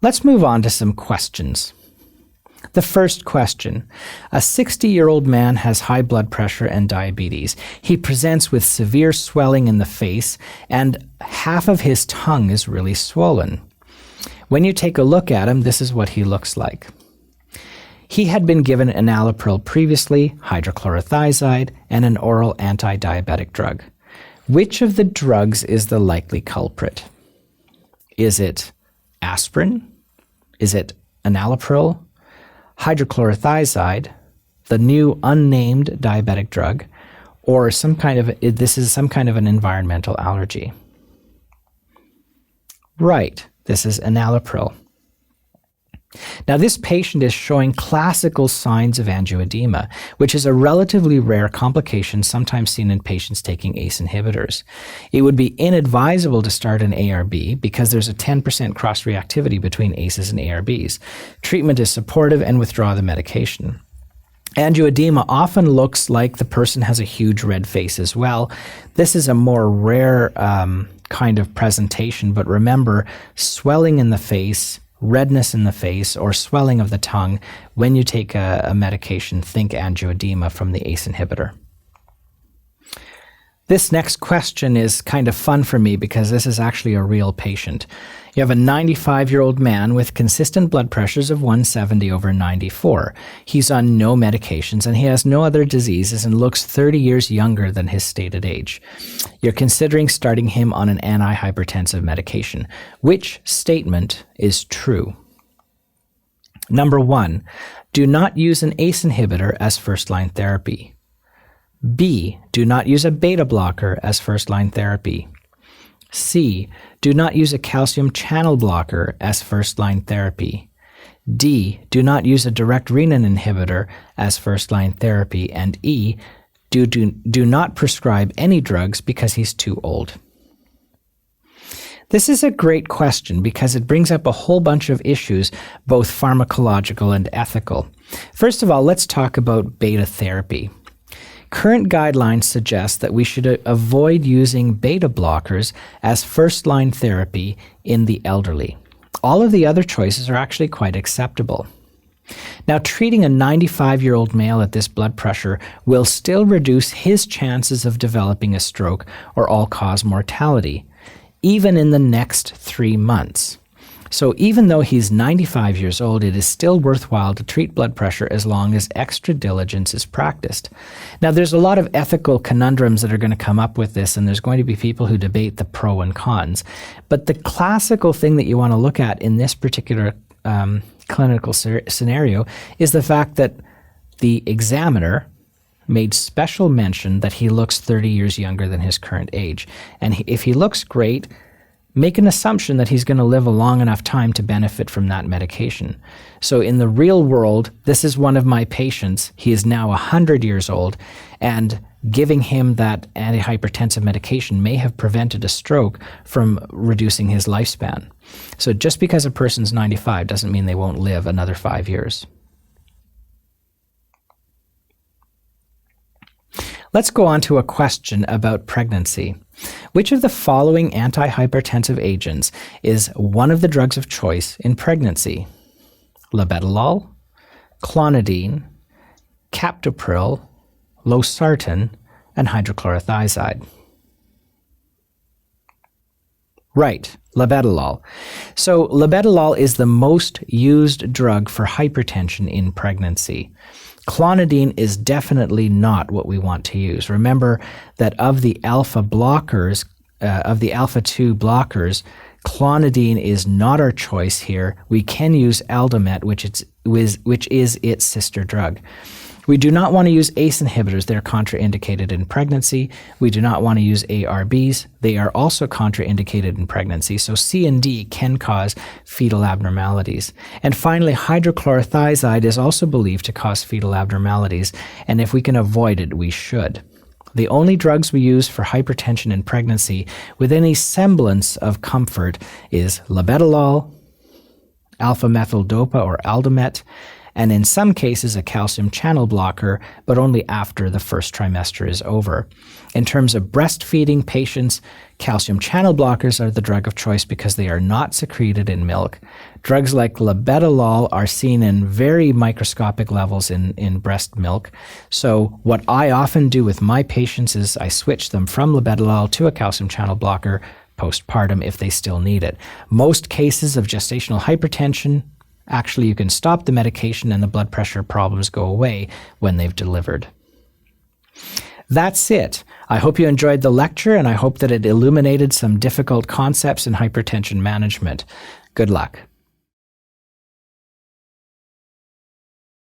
Let's move on to some questions. The first question, a 60-year-old man has high blood pressure and diabetes. He presents with severe swelling in the face and half of his tongue is really swollen. When you take a look at him, this is what he looks like. He had been given enalapril previously, hydrochlorothiazide, and an oral anti-diabetic drug. Which of the drugs is the likely culprit? Is it aspirin? Is it enalapril? Hydrochlorothiazide, the new unnamed diabetic drug, or this is some kind of an environmental allergy? Right, this is enalapril. Now, this patient is showing classical signs of angioedema, which is a relatively rare complication sometimes seen in patients taking ACE inhibitors. It would be inadvisable to start an ARB because there's a 10% cross-reactivity between ACEs and ARBs. Treatment is supportive and withdraw the medication. Angioedema often looks like the person has a huge red face as well. This is a more rare kind of presentation, but remember, swelling in the face, redness in the face, or swelling of the tongue, when you take a medication, think angioedema from the ACE inhibitor. This next question is kind of fun for me because this is actually a real patient. You have a 95-year-old man with consistent blood pressures of 170/94. He's on no medications and he has no other diseases and looks 30 years younger than his stated age. You're considering starting him on an antihypertensive medication. Which statement is true? Number 1, do not use an ACE inhibitor as first-line therapy. B, do not use a beta blocker as first-line therapy. C, do not use a calcium channel blocker as first-line therapy. D, do not use a direct renin inhibitor as first-line therapy. And E, do not prescribe any drugs because he's too old. This is a great question because it brings up a whole bunch of issues, both pharmacological and ethical. First of all, let's talk about beta therapy. Current guidelines suggest that we should avoid using beta blockers as first-line therapy in the elderly. All of the other choices are actually quite acceptable. Now, treating a 95-year-old male at this blood pressure will still reduce his chances of developing a stroke or all-cause mortality, even in the next 3 months. So even though he's 95 years old, it is still worthwhile to treat blood pressure as long as extra diligence is practiced. Now, there's a lot of ethical conundrums that are going to come up with this, and there's going to be people who debate the pro and cons. But the classical thing that you want to look at in this particular clinical scenario is the fact that the examiner made special mention that he looks 30 years younger than his current age. And if he looks great, make an assumption that he's going to live a long enough time to benefit from that medication. So in the real world, this is one of my patients. He is now 100 years old, and giving him that antihypertensive medication may have prevented a stroke from reducing his lifespan. So just because a person's 95 doesn't mean they won't live another 5 years. Let's go on to a question about pregnancy. Which of the following antihypertensive agents is one of the drugs of choice in pregnancy? Labetalol, clonidine, captopril, losartan, and hydrochlorothiazide. Right, labetalol. So labetalol is the most used drug for hypertension in pregnancy. Clonidine is definitely not what we want to use. Remember that of the alpha blockers, of the alpha-2 blockers, clonidine is not our choice here. We can use Aldomet, which is its sister drug. We do not want to use ACE inhibitors. They're contraindicated in pregnancy. We do not want to use ARBs. They are also contraindicated in pregnancy. So C and D can cause fetal abnormalities. And finally, hydrochlorothiazide is also believed to cause fetal abnormalities. And if we can avoid it, we should. The only drugs we use for hypertension in pregnancy with any semblance of comfort is labetalol, alpha-methyl dopa or Aldomet, and in some cases a calcium channel blocker, but only after the first trimester is over. In terms of breastfeeding patients, calcium channel blockers are the drug of choice because they are not secreted in milk. Drugs like labetalol are seen in very microscopic levels in breast milk. So what I often do with my patients is I switch them from labetalol to a calcium channel blocker postpartum if they still need it. Most cases of gestational hypertension, actually you can stop the medication and the blood pressure problems go away when they've delivered. That's it. I hope you enjoyed the lecture, and I hope that it illuminated some difficult concepts in hypertension management. Good luck.